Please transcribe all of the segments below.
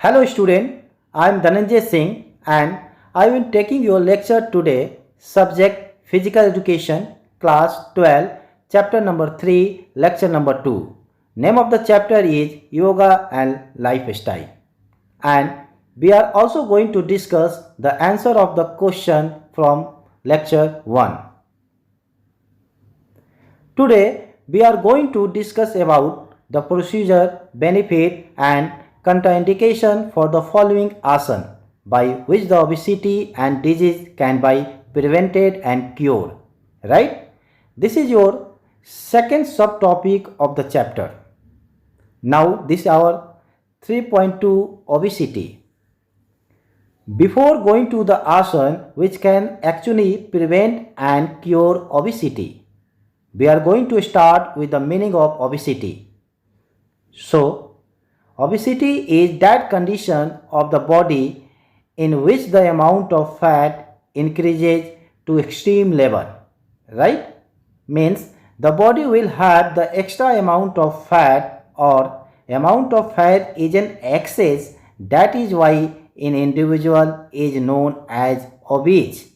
Hello student, I am Dhananjay Singh and I will taking your lecture today subject Physical Education class 12 chapter number 3 lecture number 2. Name of the chapter is Yoga and Lifestyle and we are also going to discuss the answer of the question from lecture 1. Today we are going to discuss about the procedure, benefit and contraindication for the following asana by which the obesity and disease can be prevented and cured. Right? This is your second subtopic of the chapter. Now this is our 3.2 obesity. Before going to the asana which can actually prevent and cure obesity, we are going to start with the meaning of obesity. So, obesity is that condition of the body in which the amount of fat increases to extreme level, right? Means the body will have the extra amount of fat or amount of fat is in excess. That is why an individual is known as obese.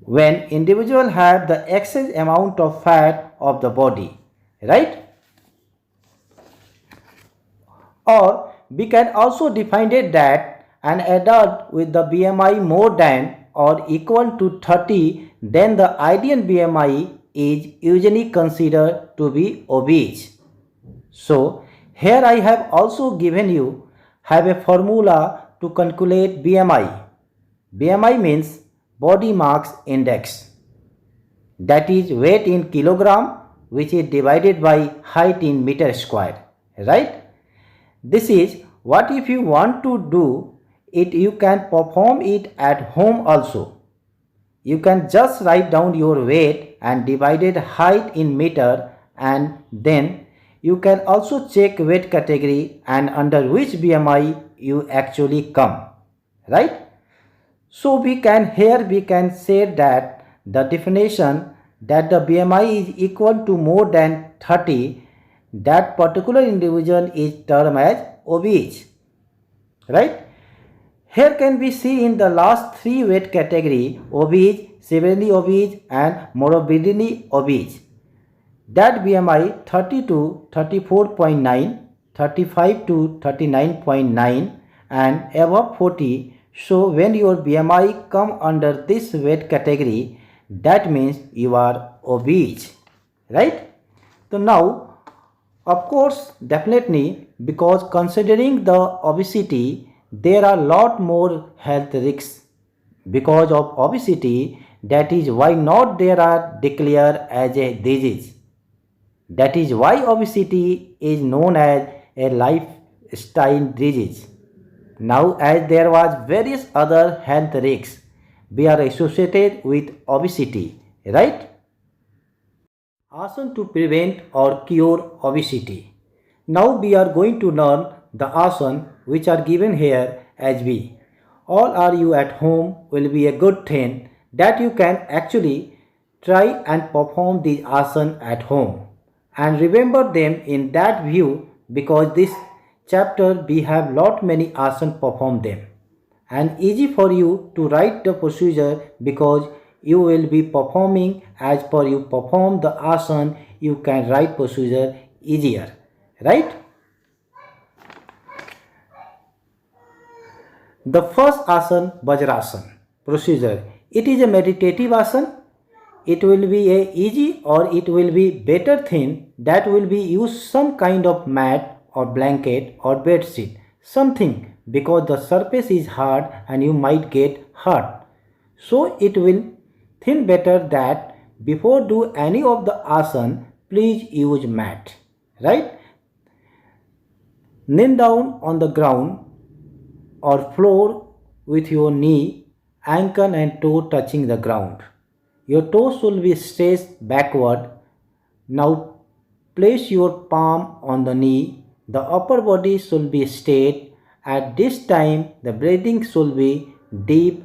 When individual have the excess amount of fat of the body, right? Or we can also define it that an adult with the BMI more than or equal to 30, then the ideal BMI is usually considered to be obese. So here I have also given you have a formula to calculate BMI. BMI means body mass index, that is weight in kilogram which is divided by height in meter square, right? This is what if you want to do it, you can perform it at home also. You can just write down your weight and divided height in meter, and then you can also check weight category and under which BMI you actually come, right? So we can say that the definition that the BMI is equal to more than 30, that particular individual is termed as obese, right? Here can be see in the last three weight category: obese, severely obese and morbidly obese. That BMI 30 to 34.9, 35 to 39.9 and above 40. So when your BMI come under this weight category, that means you are obese, right? So now, of course, definitely, because considering the obesity, there are lot more health risks because of obesity. That is why not there are declared as a disease. That is why obesity is known as a lifestyle disease. Now as there was various other health risks we are associated with obesity, right? Asana to prevent or cure obesity. Now we are going to learn the asana which are given here as we. All are you at home will be a good thing that you can actually try and perform these asana at home. And remember them in that view because this chapter we have lot many asana perform them. And easy for you to write the procedure because you will be performing as per you perform the asana, you can write procedure easier, right? The first asana, Vajrasana procedure. It is a meditative asana. It will be a easy or it will be better thing that will be use some kind of mat or blanket or bed sheet, something because the surface is hard and you might get hurt. So it will think better that before do any of the asana, please use mat, right? Kneel down on the ground or floor with your knee, ankle and toe touching the ground. Your toes will be stretched backward. Now place your palm on the knee. The upper body should be straight. At this time, the breathing should be deep,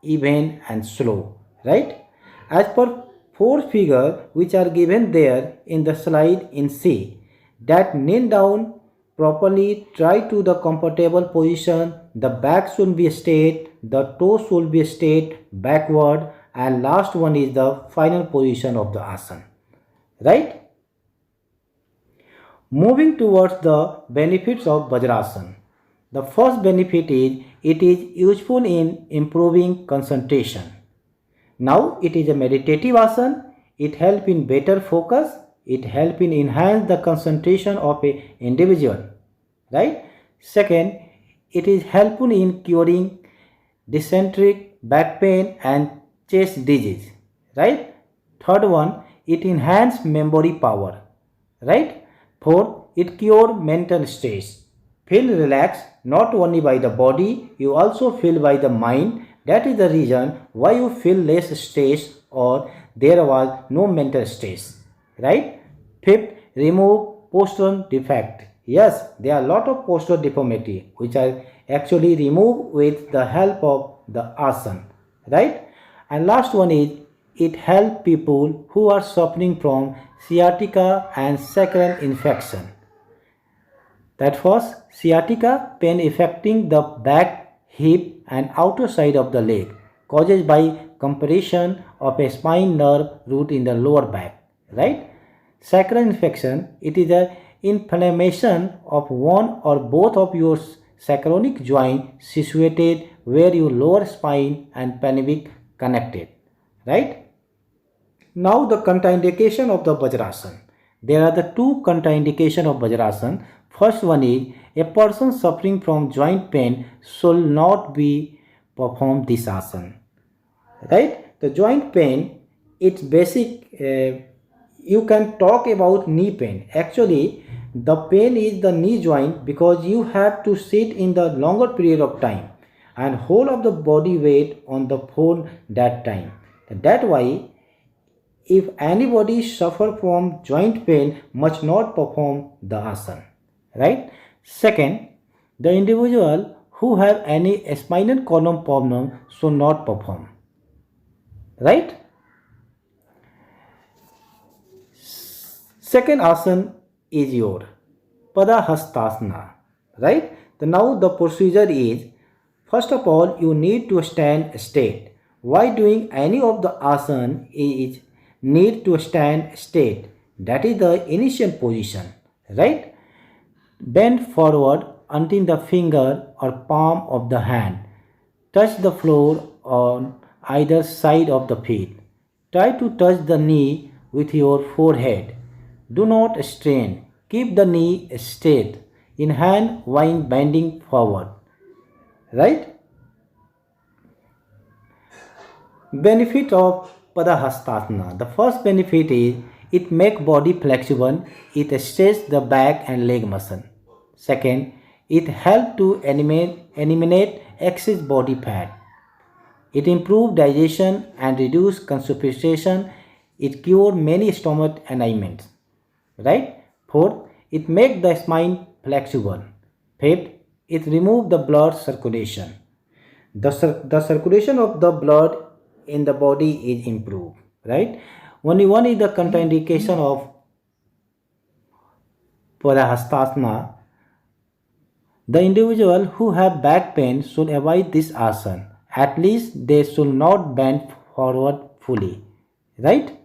even and slow, right? As per four figure which are given there in the slide in C, that kneel down properly, try to the comfortable position. The back should be straight, the toes should be straight backward, and last one is the final position of the asana, right? Moving towards the benefits of Vajrasana. The first benefit is it is useful in improving concentration. Now it is a meditative asana. It helps in better focus. It helps in enhance the concentration of a individual. Right? Second, it is helpful in curing dysentery, back pain and chest disease. Right? Third one, it enhances memory power. Right? Fourth, it cures mental stress. Feel relaxed not only by the body, you also feel by the mind. That is the reason why you feel less stress or there was no mental stress. Right? Fifth, remove postural defect. Yes, there are a lot of postural deformity which are actually removed with the help of the asana. Right? And last one is it helps people who are suffering from sciatica and sacral infection. That was sciatica, pain affecting the back, hip and outer side of the leg, caused by compression of a spine nerve root in the lower back, right? Sacral infection, it is an inflammation of one or both of your sacroiliac joint situated where your lower spine and pelvic connected, right? Now the contraindication of the Vajrasana. There are the two contraindication of Vajrasana. First one is a person suffering from joint pain should not be perform this asana. Right? The joint pain, it's basic. You can talk about knee pain. Actually, the pain is the knee joint because you have to sit in the longer period of time and whole of the body weight on the phone that time. That why if anybody suffer from joint pain must not perform the asana, right? Second, the individual who have any spinal column problem should not perform, right? Second asana is your Padahastasana, right? Now the procedure is, first of all, you need to stand straight. Why doing any of the asana is need to stand straight. That is the initial position, right? Bend forward until the finger or palm of the hand touch the floor on either side of the feet. Try to touch the knee with your forehead. Do not strain. Keep the knee straight in hand while bending forward. Right? Benefit of Padahastasana. The first benefit is it make body flexible. It stretches the back and leg muscle. Second, it help to eliminate excess body fat. It improve digestion and reduce constipation. It cure many stomach ailments. Right? Fourth, it make the spine flexible. Fifth, it remove the blood circulation. The circulation of the blood in the body is improved, right? Only one is the contraindication of Padahastasana. The individual who have back pain should avoid this asana. At least they should not bend forward fully, right?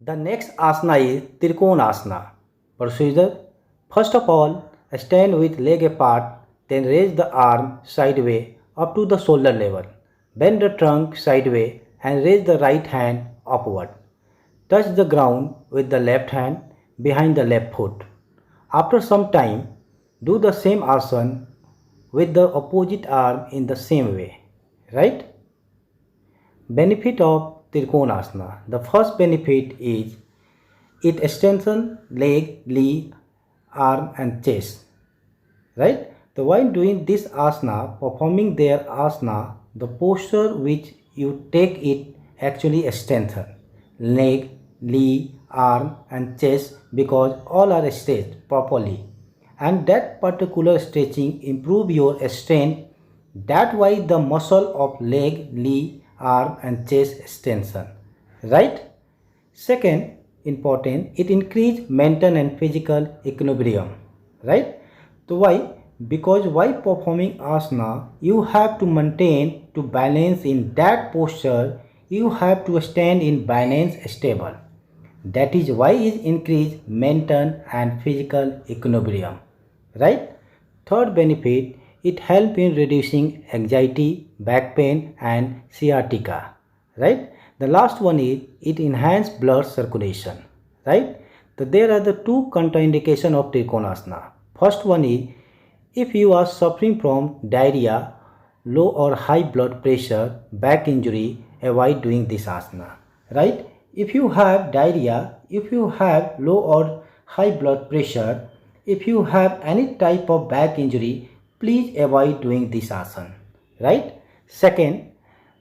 The next asana is Trikonasana. Procedure. First of all, stand with leg apart, then raise the arm sideways up to the shoulder level. Bend the trunk sideways and raise the right hand upward. Touch the ground with the left hand behind the left foot. After some time, do the same asana with the opposite arm in the same way. Right? Benefit of Trikonasana. The first benefit is it strengthens leg, knee, arm and chest. Right? So while doing this asana, performing their asana, the posture which you take it actually strengthen leg, knee, arm and chest because all are stretched properly, and that particular stretching improve your strength. That why the muscle of leg, knee, arm and chest strengthen, right? Second important, it increase mental and physical equilibrium, right? So why? Because while performing asana, you have to maintain to balance in that posture, you have to stand in balance stable. That is why it increase mental and physical equilibrium. Right? Third benefit, it help in reducing anxiety, back pain and sciatica. Right? The last one is it enhance blood circulation. Right? So there are the two contraindication of Trikonasana. First one is if you are suffering from diarrhea, low or high blood pressure, back injury, avoid doing this asana. Right? If you have diarrhea, if you have low or high blood pressure, if you have any type of back injury, please avoid doing this asana. Right? Second,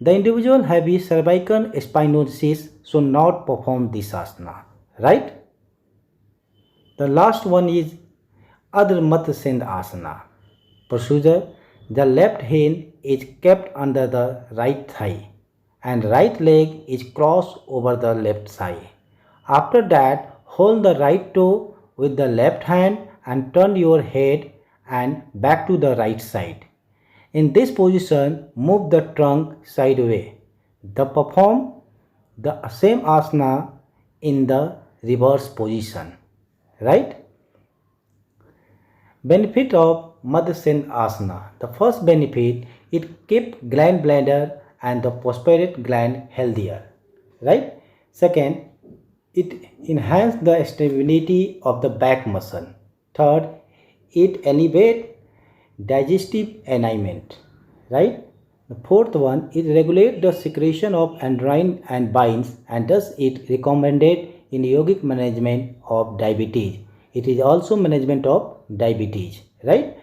the individual having cervical spinosis should not perform this asana. Right? The last one is Adha Matsyendrasana Asana. Procedure: the left hand is kept under the right thigh and right leg is crossed over the left thigh. After that, hold the right toe with the left hand and turn your head and back to the right side. In this position, move the trunk sideways. Perform the same asana in the reverse position. Right? Benefit of Matsyendrasana Asana. The first benefit, it keeps gland bladder and the prostate gland healthier. Right? Second, it enhances the stability of the back muscle. Third, it elevates digestive alignment. Right? The fourth one, it regulates the secretion of androgen and bines and thus it recommended in yogic management of diabetes. It is also management of diabetes. Right?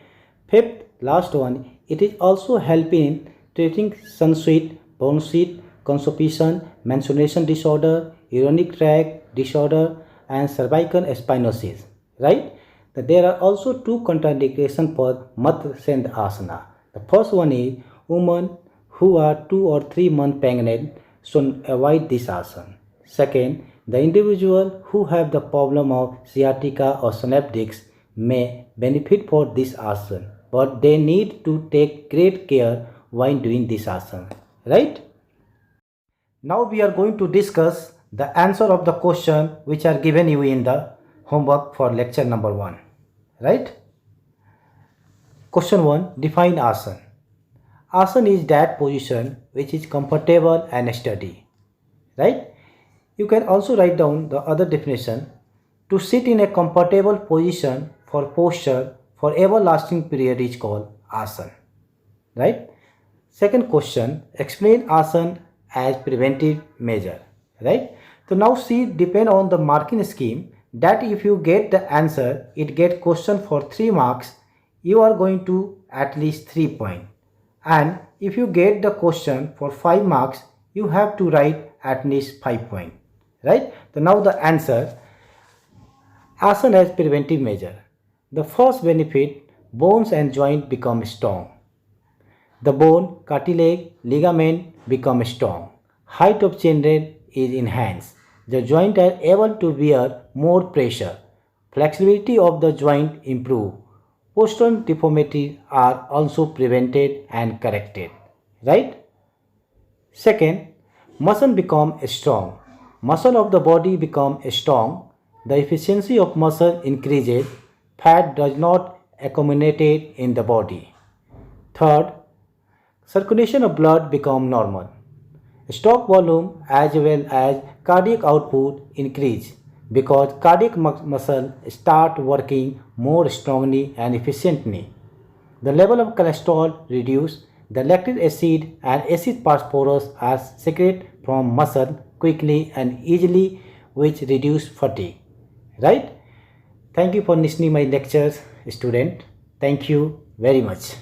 Fifth, last one, it is also helping in treating sunset, bronchitis, constipation, menstruation disorder, urinary tract disorder and cervical spinosis. Right? There are also two contraindications for Matsyendrasana Asana. The first one is women who are 2 or 3 months pregnant should avoid this asana. Second, the individual who have the problem of sciatica or slap disc may benefit for this asana, but they need to take great care while doing this asana. Right? Now we are going to discuss the answer of the question which are given you in the homework for lecture number 1. Right? Question 1. Define asana. Asana is that position which is comfortable and steady. Right? You can also write down the other definition. To sit in a comfortable position for posture for everlasting period is called asana. Right? Second question. Explain asana as preventive measure. Right? So now see, depend on the marking scheme, that if you get the answer, it get question for 3 marks, you are going to at least 3 points. And if you get the question for 5 marks, you have to write at least 5 points. Right? So now the answer, asana as preventive measure. The first benefit, bones and joint become strong. The bone, cartilage, ligament become strong. Height of children is enhanced. The joints are able to bear more pressure. Flexibility of the joint improve. Postural deformities are also prevented and corrected. Right? Second, muscle become strong. Muscle of the body become strong. The efficiency of muscle increases. Fat does not accumulate in the body. Third, circulation of blood become normal. Stroke volume as well as cardiac output increase because cardiac muscle start working more strongly and efficiently. The level of cholesterol reduce. The lactic acid and acid phosphorus are secreted from muscle quickly and easily, which reduce fatigue. Right? Thank you for listening my lectures, student. Thank you very much.